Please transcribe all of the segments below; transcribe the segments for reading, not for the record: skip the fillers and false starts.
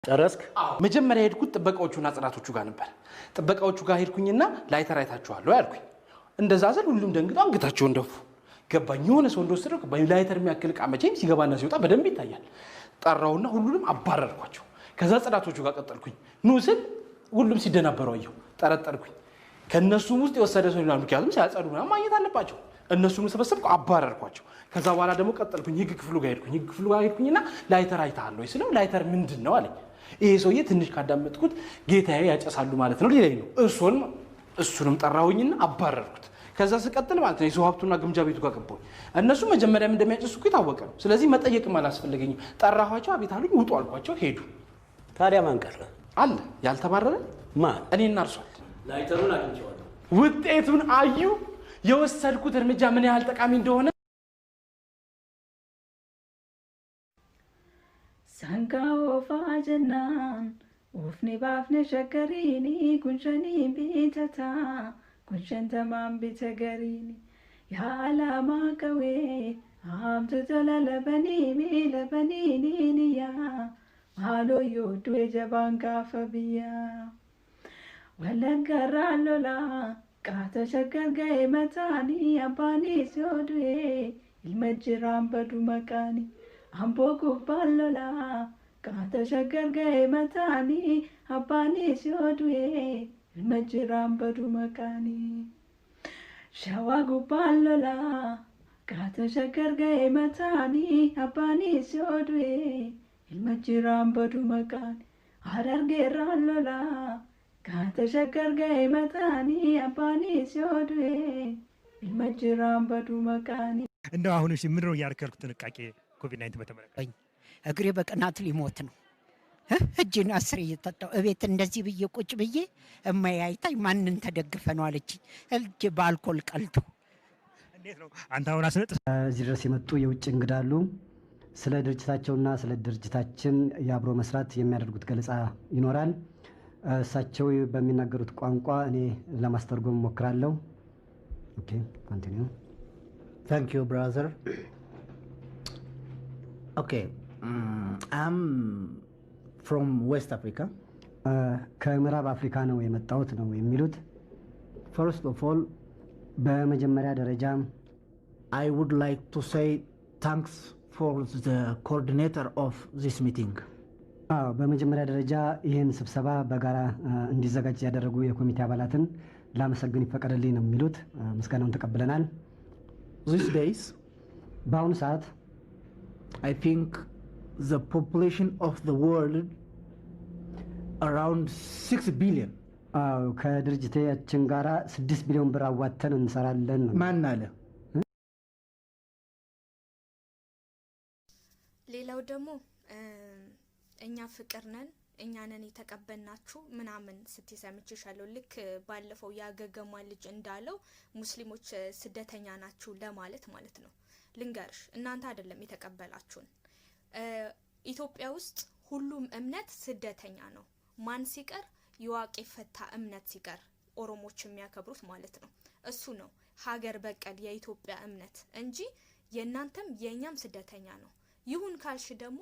ጨረስክ? መጀመሪያ ሄድኩት ጥበቃዎቹና ጽናቶቹ ጋር ነበር። ጥበቃዎቹ ጋር ሄድኩኝና ላይተር አይታችኋለሁ ያልኩኝ። እንደዛ ስል ሁሉም ደንግጠው አንገታቸውን ደፉ። ገባኝ የሆነ ሰው እንደወሰደው በላይተር የሚያክል ዕቃ መቼም ሲገባና ሲወጣ በደንብ ይታያል። ጠራውና ሁሉንም አባረርኳቸው። ከዛ ጽናቶቹ ጋር ቀጠልኩኝ። ኑ ስል ሁሉም ሲደናበሩ አየሁ። ጠረጠርኩኝ ከነሱም ውስጥ የወሰደ ሰው ይላል። ምክንያቱም ሲያጸዱ ምናምን ማግኘት አለባቸው። እነሱም ሰበሰብኩ፣ አባረርኳቸው። ከዛ በኋላ ደግሞ ቀጠልኩኝ። ህግ ክፍሉ ጋር ሄድኩኝ። ህግ ክፍሉ ጋር ሄድኩኝና ላይተር አይተሃል ወይ ስለው ላይተር ምንድን ነው አለኝ። ይሄ ሰውዬ ትንሽ ካዳመጥኩት ጌታዬ ያጨሳሉ ማለት ነው ሊለኝ ነው። እሱንም ጠራሁኝና አባረርኩት። ከዛ ስቀጥል ማለት ነው የሰው ሀብቱና ግምጃ ቤቱ ጋር ገባሁኝ። እነሱ መጀመሪያም እንደሚያጨሱ እኮ የታወቀ ነው። ስለዚህ መጠየቅም አላስፈለገኝም። ጠራኋቸው፣ አቤት አሉኝ። ውጡ አልኳቸው፣ ሄዱ። ታዲያ ማን ቀረ? አለ ያልተባረረ ማን? እኔና እርሷል። ላይተሩን አግኝቼዋለሁ። ውጤቱን አዩ። የወሰድኩት እርምጃ ምን ያህል ጠቃሚ እንደሆነ ሳንጋው ፋጀናን ኡፍኔ ባፍኔ ሸከሪኒ ኩንሸኒ ቢተታ ኩንሸንተማን ቢተገሪኒ ያላማ ቀዌ አምቱ ተለለበኒ ሚለበኒኒያ ማሎዮ ዱዌ ጀባን ጋፈብያ ወለገራ ሎላ ቃተ ሸገር ገይ መታኒ አባኒ ሲወዱዌ ይልመጅራን በዱ መቃኒ አምቦ ጉባሎላ ቃተ ሸገር ገይ መታኒ አባኒ ሲወዱዌ ይልመጅራን በዱ መቃኒ ሸዋ ጉባሎላ ቃተ ሸገር ገይ መታኒ አባኒ ሲወዱዌ ይልመጅራን በዱ መቃኒ አረርጌራሎላ ቃተ ሸገር ገይ መታኒ አባኒ ሲወዱዌ ይልመጅራን በዱ መቃኒ። እንደው አሁን እሺ ምንድነው ያርከርኩ ጥንቃቄ ኮቪድ-19 በተመለከተ? እግሬ በቅናት ሊሞት ነው። እጄን አስሬ እየጠጣሁ እቤት እንደዚህ ብዬ ቁጭ ብዬ እማያይታይ ማንን ተደግፈ ነው አለች። እጅ በአልኮል ቀልቶ እንዴት ነው አንተ አሁን አስነጥ እዚህ ድረስ የመጡ የውጭ እንግዳ አሉ። ስለ ድርጅታቸውና ስለ ድርጅታችን የአብሮ መስራት የሚያደርጉት ገለጻ ይኖራል። እሳቸው በሚናገሩት ቋንቋ እኔ ለማስተርጎም ሞክራለሁ። ኦኬ ኮንቲኒዩ። Thank you, brother. Okay, I'm from West Africa. ከምዕራብ አፍሪካ ነው የመጣሁት ነው የሚሉት። First of all, በመጀመሪያ ደረጃ I would like to say thanks for the coordinator of this meeting. በመጀመሪያ ደረጃ ይህን ስብሰባ በጋራ እንዲዘጋጅ ያደረጉ የኮሚቴ አባላትን ላመሰግን ይፈቀድልኝ ነው የሚሉት። ምስጋናውን ተቀብለናል። These days, በአሁኑ ሰዓት I think the population of the world around 6 billion. ከድርጅታችን ጋራ 6 ቢሊዮን ብር አዋተን እንሰራለን ነው። ማን አለ? ሌላው ደግሞ እኛ ፍቅር ነን እኛ ነን የተቀበልናችሁ ምናምን ስትሰምችሻለሁ። ልክ ባለፈው ያገገማ ልጅ እንዳለው ሙስሊሞች ስደተኛ ናችሁ ለማለት ማለት ነው። ልንገርሽ እናንተ አይደለም የተቀበላችሁን። ኢትዮጵያ ውስጥ ሁሉም እምነት ስደተኛ ነው። ማን ሲቀር የዋቄ ፈታ እምነት ሲቀር ኦሮሞች የሚያከብሩት ማለት ነው። እሱ ነው ሀገር በቀል የኢትዮጵያ እምነት እንጂ የእናንተም የኛም ስደተኛ ነው። ይሁን ካልሽ ደግሞ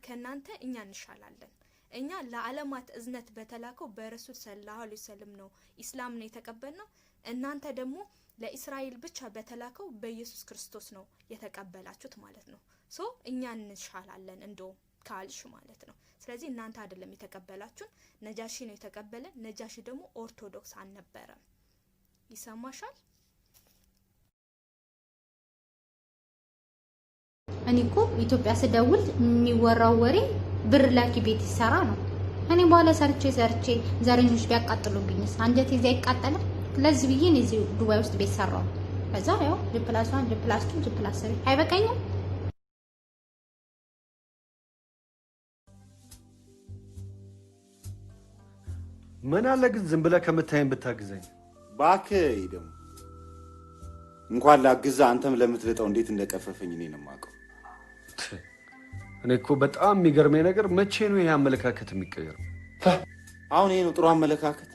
ከናንተ እኛ እንሻላለን። እኛ ለዓለማት እዝነት በተላከው በረሱል ሰለላሁ ዐለይሂ ወሰለም ነው ኢስላም ነው የተቀበልነው። እናንተ ደግሞ ለእስራኤል ብቻ በተላከው በኢየሱስ ክርስቶስ ነው የተቀበላችሁት ማለት ነው። ሶ እኛ እንሻላለን እንደው ካልሽ ማለት ነው። ስለዚህ እናንተ አይደለም የተቀበላችሁን፣ ነጃሺ ነው የተቀበለን። ነጃሺ ደግሞ ኦርቶዶክስ አልነበረም። ይሰማሻል? እኔ እኮ ኢትዮጵያ ስደውል የሚወራው ወሬ ብር ላኪ ቤት ይሰራ ነው። እኔ በኋላ ሰርቼ ዘረኞች ቢያቃጥሉብኝስ አንጀቴ እዚያ ይቃጠላል። ለዚህ ብዬ ነው እዚህ ዱባይ ውስጥ ቤት ሰራው። ከዛ ያው +1 +2 +3 አይበቃኝም። ምን አለ ግን ዝም ብለህ ከምታየኝ ብታግዘኝ። እባክህ ደግሞ እንኳን ላግዛ አንተም ለምትልጠው እንዴት እንደቀፈፈኝ እኔ ነው የማውቀው። እኔ እኮ በጣም የሚገርመኝ ነገር መቼ ነው ይሄ አመለካከት የሚቀየረው? አሁን ይሄ ነው ጥሩ አመለካከት?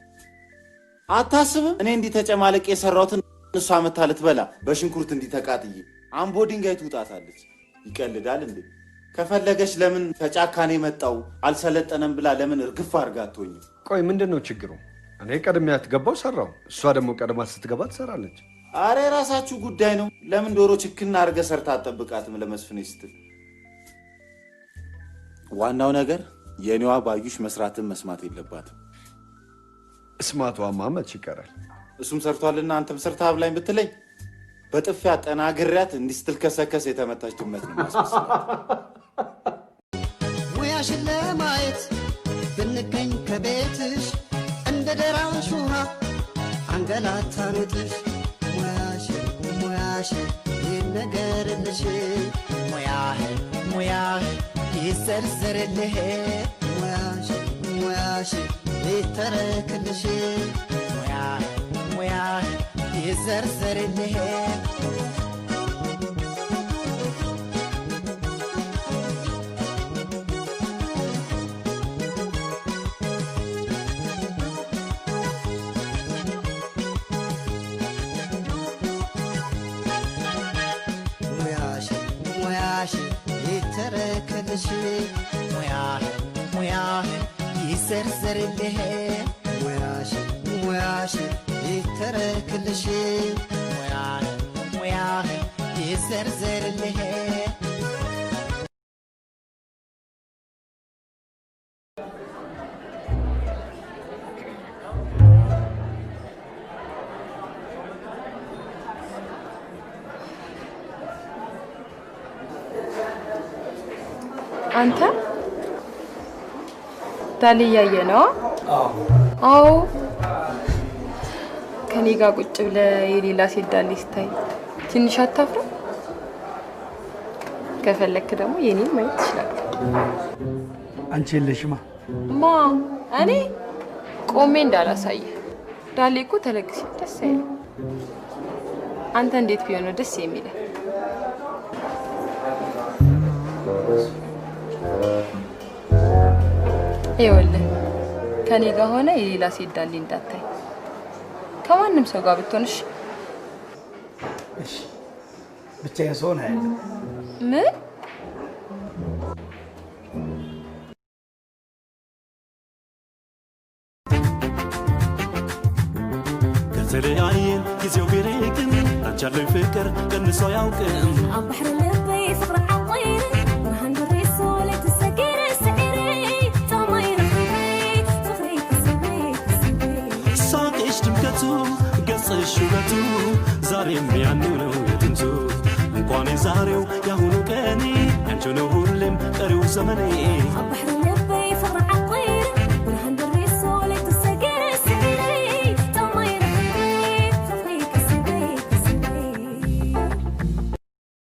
አታስብም? እኔ እንዲህ ተጨማለቅ የሰራሁትን እሷ መታ ልትበላ በሽንኩርት እንዲህ ተቃጥዬ አምቦ ድንጋይ ትውጣታለች። ይቀልዳል እንዴ? ከፈለገች ለምን ከጫካኔ መጣው አልሰለጠነም ብላ ለምን እርግፍ አርጋቶኝ? ቆይ ምንድነው ችግሩ? እኔ ቀድሚያት ገባው ሰራው፣ እሷ ደግሞ ቀድማ ስትገባ ትሰራለች። አረ ራሳችሁ ጉዳይ ነው። ለምን ዶሮ ችክና አርገ ሰርታ አጠብቃትም ለመስፍኔ ስትል? ዋናው ነገር የኔዋ ባዩሽ መስራትን መስማት የለባትም። እስማቷማ መች ይቀራል? እሱም ሰርቷልና አንተም ሰርታ አብላኝ ብትለኝ በጥፊ አጠናግሪያት እንዲስትል ከሰከስ የተመታች ድመት ነው ማስመስላት። ሙያሽን ለማየት ብንገኝ ከቤትሽ እንደ ደራሽ ውሃ አንገላታንጥሽ። ሙያሽን ይነገርልሽ፣ ሙያህ ይዘርዘርልህ፣ ሙያሽን ይተረክልሽ፣ ሙያህ ይዘርዘርልህ። ይተረክልሽ፣ ሙያህ ይዘርዘርልህ፣ ሙያሽ ይተረክልሽ፣ ሙያህ ይዘርዘርልህ። አንተ ዳሊ ያየ ነው? አዎ። ከኔ ጋር ቁጭ ብለ የሌላ ሴት ዳሊ ስታይ ትንሽ አታፍርም? ከፈለክ ደግሞ የኔን ማየት ትችላለህ። አንቺ የለሽማ። ማ እኔ ቆሜ እንዳላሳየ ዳሊ እኮ ተለግሲ ደስ አይልም። አንተ እንዴት ቢሆን ነው ደስ የሚለው? ይኸውልህ ከኔ ጋር ሆነ የሌላ ሴት ዳሊ እንዳታይ። ከማንም ሰው ጋር ብትሆንሽ እሺ። ብቻዬን ሰው ነው ያለው። ምን ከተለያየን ጊዜው ቢርቅም አንቺ ያለኝ ፍቅር ቀንሶ አያውቅም። አባህር ልበይ ፍቅር ዓወይር ብርሃን ድሬሶ ለተሰገረ ሰዕሬ ሳቅሽ ድምቀቱ ገጽሽ ውበቱ ዛሬም ያኑ ነው የጥንቱ። እንኳን የዛሬው ያሁኑ ቀኔ ያንቺ ነው ሁሌም ቀሪው ዘመኔ።